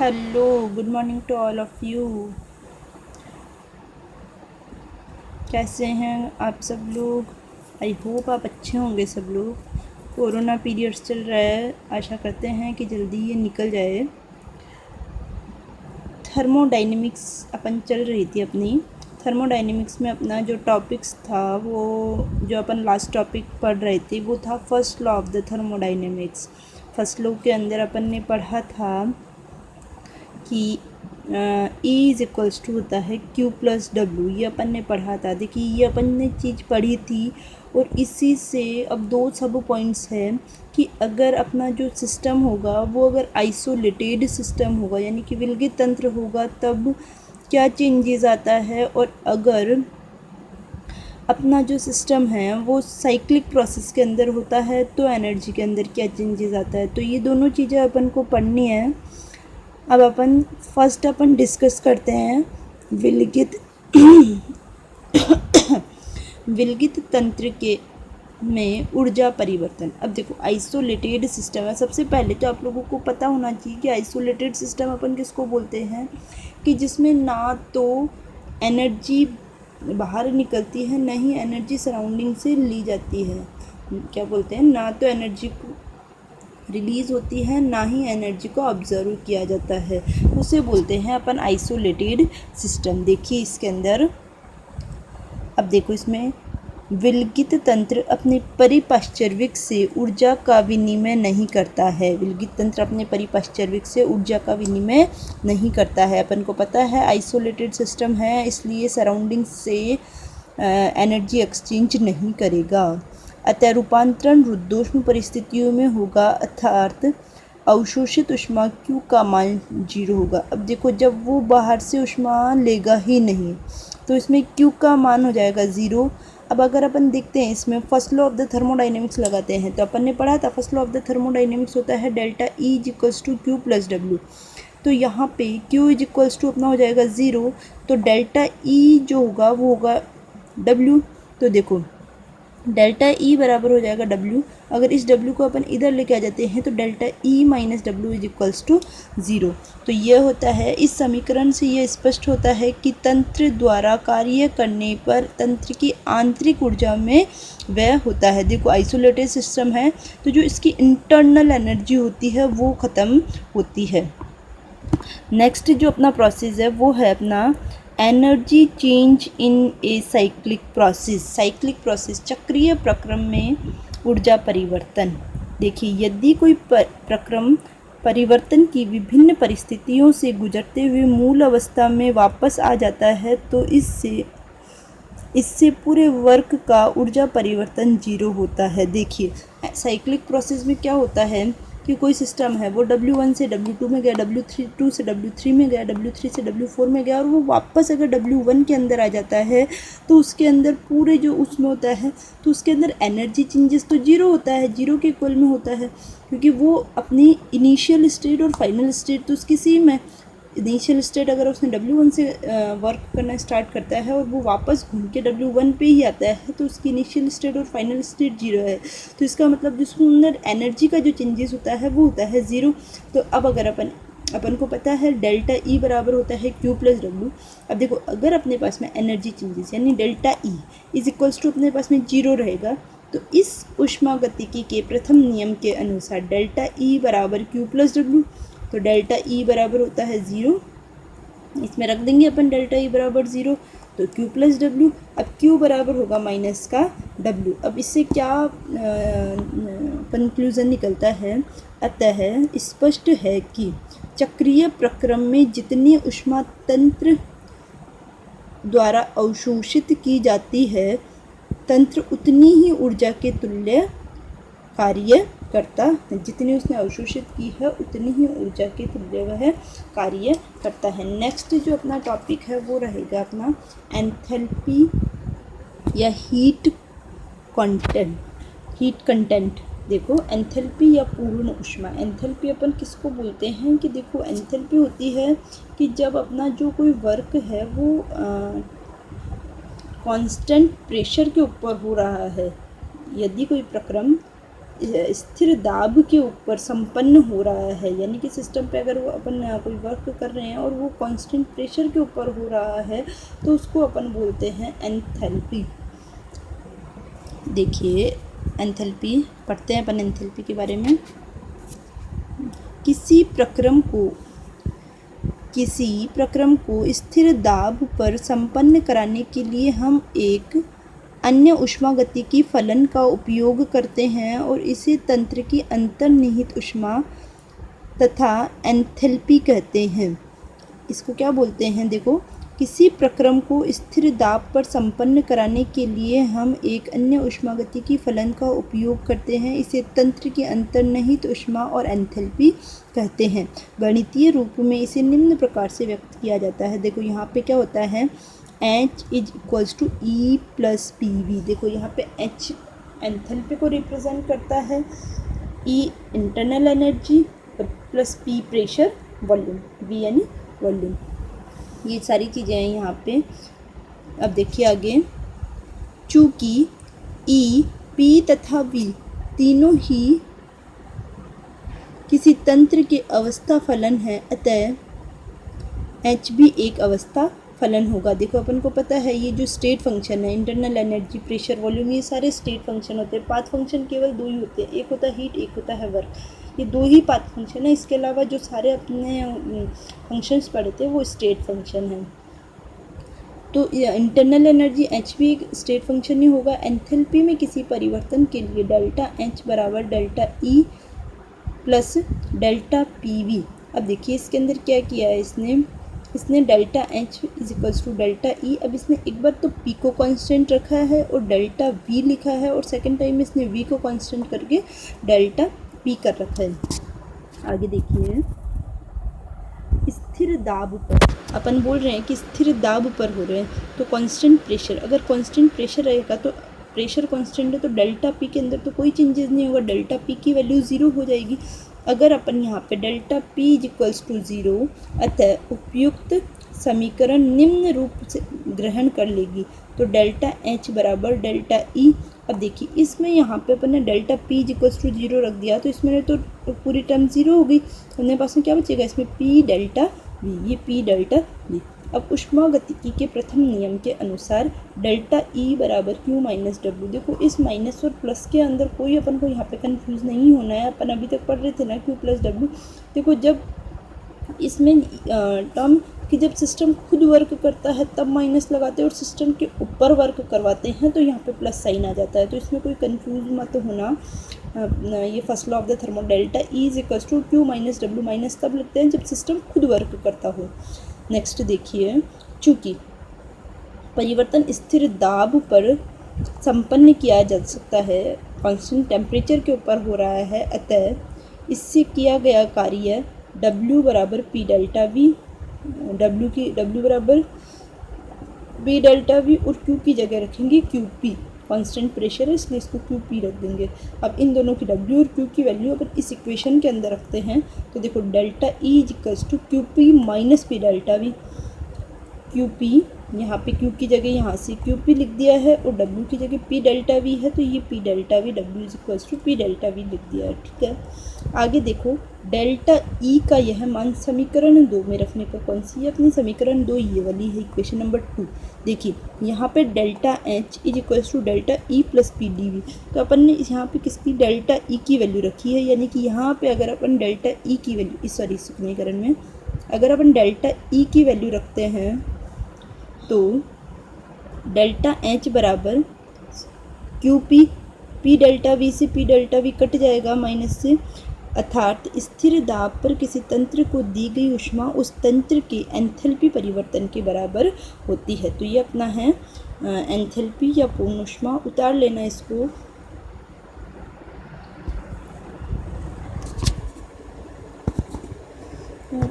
Hello, good morning to all of you. कैसे हैं आप सब लोग? आई होप आप अच्छे होंगे सब लोग। कोरोना पीरियड्स चल रहा है, आशा करते हैं कि जल्दी ये निकल जाए। थर्मोडाइनमिक्स अपन चल रही थी अपनी। थर्मोडाइनमिक्स में अपना जो टॉपिक्स था वो जो अपन लास्ट टॉपिक पढ़ रहे थे वो था first law of the thermodynamics. First law के अंदर अपन ने पढ़ा था कि E इज़ इक्वल्स टू होता है Q प्लस डब्ल्यू। ये अपन ने पढ़ा था। देखिए ये अपन ने चीज़ पढ़ी थी और इसी से अब दो सब पॉइंट्स हैं कि अगर अपना जो सिस्टम होगा वो अगर आइसोलेटेड सिस्टम होगा यानी कि विलगित तंत्र होगा तब क्या चेंजेस आता है, और अगर अपना जो सिस्टम है वो साइक्लिक प्रोसेस के अंदर होता है तो एनर्जी के अंदर क्या चेंजेस आता है। तो ये दोनों चीज़ें अपन को पढ़नी है। अब अपन डिस्कस करते हैं विलगित विलगित तंत्र के में ऊर्जा परिवर्तन। अब देखो आइसोलेटेड सिस्टम है। सबसे पहले तो आप लोगों को पता होना चाहिए कि आइसोलेटेड सिस्टम अपन किसको बोलते हैं, कि जिसमें ना तो एनर्जी बाहर निकलती है ना ही एनर्जी सराउंडिंग से ली जाती है। क्या बोलते हैं, ना तो एनर्जी को रिलीज़ होती है ना ही एनर्जी को ऑब्जर्व किया जाता है, उसे बोलते हैं अपन आइसोलेटेड सिस्टम। देखिए इसके अंदर, अब देखो इसमें विलगित तंत्र अपने परिपाश्चर्विक से ऊर्जा का विनिमय नहीं करता है। विलगित तंत्र अपने परिपाश्चर्विक से ऊर्जा का विनिमय नहीं करता है। अपन को पता है आइसोलेटेड सिस्टम है, इसलिए सराउंडिंग से एनर्जी एक्सचेंज नहीं करेगा। अतः रूपांतरण रुद्धोष्म परिस्थितियों में होगा, अर्थात अवशोषित ऊष्मा Q का मान 0 होगा। अब देखो जब वो बाहर से ऊष्मा लेगा ही नहीं तो इसमें Q का मान हो जाएगा 0। अब अगर अपन देखते हैं इसमें first law of the thermodynamics लगाते हैं तो अपन ने पढ़ा था first law of the thermodynamics होता है delta E is equals to Q plus W. तो यहाँ पे Q इज इक्वल्स टू अपना हो जाएगा 0, तो डेल्टा E जो होगा वो होगा W। तो देखो डेल्टा E बराबर हो जाएगा W। अगर इस W को अपन इधर लेके आ जाते हैं तो delta E minus W is equals to 0। तो यह होता है, इस समीकरण से यह स्पष्ट होता है कि तंत्र द्वारा कार्य करने पर तंत्र की आंतरिक ऊर्जा में व्यय होता है। देखो आइसोलेटेड सिस्टम है तो जो इसकी इंटरनल एनर्जी होती है वो ख़त्म होती है। नेक्स्ट जो अपना प्रोसेस है वो है अपना energy change in a cyclic process. Cyclic process चक्रीय प्रक्रम में ऊर्जा परिवर्तन। देखिए यदि कोई प्रक्रम परिवर्तन की विभिन्न परिस्थितियों से गुजरते हुए मूल अवस्था में वापस आ जाता है तो इससे पूरे वर्क का ऊर्जा परिवर्तन 0 होता है। देखिए साइक्लिक प्रोसेस में क्या होता है कि कोई सिस्टम है वो W1 से W2 में गया, W2 से W3 में गया, W3 से W4 में गया और वो वापस अगर W1 के अंदर आ जाता है तो उसके अंदर पूरे जो उसमें होता है तो उसके अंदर एनर्जी चेंजेस तो 0 होता है, 0 के इक्वल में होता है, क्योंकि वो अपनी इनिशियल स्टेट और फाइनल स्टेट तो उसकी सेम है। इनिशियल स्टेट अगर उसने W1 से वर्क करना स्टार्ट करता है और वो वापस घूम के W1 पे ही आता है तो उसकी इनिशियल स्टेट और फाइनल स्टेट 0 है। तो इसका मतलब जिसके अंदर एनर्जी का जो चेंजेस होता है वो होता है 0। तो अब अगर अपन को पता है डेल्टा E बराबर होता है Q प्लस डब्ल्यू। अब देखो अगर अपने पास में एनर्जी चेंजेस यानी delta E is equals to अपने पास में 0 रहेगा तो इस ऊष्मागतिकी के प्रथम नियम के अनुसार डेल्टा E बराबर Q प्लस डब्ल्यू। तो डेल्टा E बराबर होता है 0, इसमें रख देंगे अपन डेल्टा E बराबर 0, तो Q प्लस डब्ल्यू। अब Q बराबर होगा माइनस का W। अब इससे क्या कंक्लूज़न निकलता है, अतः स्पष्ट है कि चक्रीय प्रक्रम में जितनी ऊष्मा तंत्र द्वारा अवशोषित की जाती है तंत्र उतनी ही ऊर्जा के तुल्य कार्य करता है। जितनी उसने अवशोषित की है उतनी ही ऊर्जा के तुल्य वह कार्य करता है। नेक्स्ट जो अपना टॉपिक है वो रहेगा अपना एंथैल्पी या हीट कंटेंट। देखो एंथैल्पी या पूर्ण ऊष्मा। एंथैल्पी अपन किसको बोलते हैं कि देखो एंथैल्पी होती है कि जब अपना जो कोई वर्क है वो कांस्टेंट प्रेशर के ऊपर हो रहा है। यदि कोई प्रक्रम स्थिर दाब के ऊपर संपन्न हो रहा है, यानी कि सिस्टम पे अगर वो अपन कोई वर्क कर रहे हैं और वो कांस्टेंट प्रेशर के ऊपर हो रहा है तो उसको अपन बोलते हैं एंथैल्पी। देखिए एंथैल्पी पढ़ते हैं अपन एंथैल्पी के बारे में। किसी प्रक्रम को स्थिर दाब पर संपन्न कराने के लिए हम एक अन्य ऊष्मागतिकी फलन का उपयोग करते हैं और इसे तंत्र की अंतर्निहित ऊष्मा तथा एंथैल्पी कहते हैं। इसको क्या बोलते हैं, देखो, किसी प्रक्रम को स्थिर दाब पर संपन्न कराने के लिए हम एक अन्य ऊष्मागतिकी फलन का उपयोग करते हैं, इसे तंत्र की अंतर्निहित ऊष्मा और एंथैल्पी कहते हैं। गणितीय रूप में इसे निम्न प्रकार से व्यक्त किया जाता है। देखो यहाँ पे क्या होता है, H is equals to E plus PV। देखो यहाँ पे H एंथैल्पी को रिप्रेजेंट करता है, E internal energy plus P pressure, volume, V यानी वॉल्यूम। ये सारी चीज़ें हैं यहाँ पे। अब देखिए आगे, चूँकि E, P तथा V तीनों ही किसी तंत्र के अवस्था फलन है, अतः H भी एक अवस्था फलन होगा। देखो अपन को पता है ये जो स्टेट फंक्शन है, इंटरनल एनर्जी, प्रेशर, वॉल्यूम, ये सारे स्टेट फंक्शन होते हैं। पाथ फंक्शन केवल दो ही होते हैं, एक होता है हीट, एक होता है वर्क। ये दो ही पाथ फंक्शन है, इसके अलावा जो सारे अपने फंक्शंस पढ़े थे वो स्टेट फंक्शन है। तो इंटरनल एनर्जी H भी एक स्टेट फंक्शन ही होगा। एंथैल्पी में किसी परिवर्तन के लिए डेल्टा H बराबर delta E plus delta PV। अब देखिए इसके अंदर क्या किया है इसने delta H is equals to delta E। अब इसने एक बार तो P को कांस्टेंट रखा है और डेल्टा V लिखा है, और सेकंड टाइम इसने V को कांस्टेंट करके डेल्टा P कर रखा है। आगे देखिए, स्थिर दाब पर अपन बोल रहे हैं कि स्थिर दाब पर हो रहे हैं, तो कांस्टेंट प्रेशर, अगर कांस्टेंट प्रेशर रहेगा तो प्रेशर कांस्टेंट है तो डेल्टा P के अंदर तो कोई चेंजेस नहीं होगा, डेल्टा P की वैल्यू 0 हो जाएगी। अगर अपन यहाँ पे delta P is equals to 0, अतः उपयुक्त समीकरण निम्न रूप से ग्रहण कर लेगी, तो डेल्टा H बराबर डेल्टा E। अब देखिए इसमें यहाँ पे अपन ने delta P is equals to 0 रख दिया, तो इसमें तो पूरी टर्म 0 हो गई। अपने पास में क्या बचेगा, इसमें P डेल्टा V, ये P डेल्टा V। अब ऊष्मागतिकी के प्रथम नियम के अनुसार डेल्टा E बराबर Q माइनस W। देखो इस माइनस और प्लस के अंदर कोई अपन को यहाँ पे कंफ्यूज नहीं होना है, अपन अभी तक पढ़ रहे थे ना Q प्लस W। देखो जब इसमें टर्म कि जब सिस्टम खुद वर्क करता है तब माइनस लगाते हैं और सिस्टम के ऊपर वर्क करवाते हैं तो यहाँ पे प्लस साइन आ जाता है, तो इसमें कोई कंफ्यूज मत होना। ये first law of the thermo, delta E is equals to Q minus W। Minus तब लगते हैं जब सिस्टम खुद वर्क करता हो। नेक्स्ट देखिए, चूँकि परिवर्तन स्थिर दाब पर संपन्न किया जा सकता है, कांस्टेंट टेम्परेचर के ऊपर हो रहा है, अतः इससे किया गया कार्य W बराबर P डेल्टा V, W बराबर P डेल्टा V और Q की जगह रखेंगे QP। कांस्टेंट प्रेशर है इसलिए इसको QP रख देंगे। अब इन दोनों की W और Q की वैल्यू अपन इस इक्वेशन के अंदर रखते हैं, तो देखो delta E is equals to QP minus P delta V। QP यहाँ पे Q की जगह यहाँ से QP लिख दिया है और W की जगह P डेल्टा V है, तो ये P delta V, W is equals to P delta V लिख दिया है। ठीक है, आगे देखो डेल्टा E का यह मान समीकरण 2 में रखने का, कौन सी है अपनी समीकरण 2, ये वाली है, इक्वेशन नंबर 2। देखिए यहाँ पे delta H is equals to delta E plus P dV, तो अपन ने यहाँ पे किसकी डेल्टा E की वैल्यू रखी है, यानी कि यहाँ पे अगर अपन डेल्टा E की वैल्यू इस समीकरण में अगर अपन डेल्टा E की वैल्यू रखते हैं तो डेल्टा H बराबर QP, P डेल्टा V से P डेल्टा V कट जाएगा माइनस से, अर्थात स्थिर दाब पर किसी तंत्र को दी गई ऊष्मा उस तंत्र के एंथैल्पी परिवर्तन के बराबर होती है। तो ये अपना है एंथैल्पी या पूर्ण ऊष्मा। उतार लेना इसको,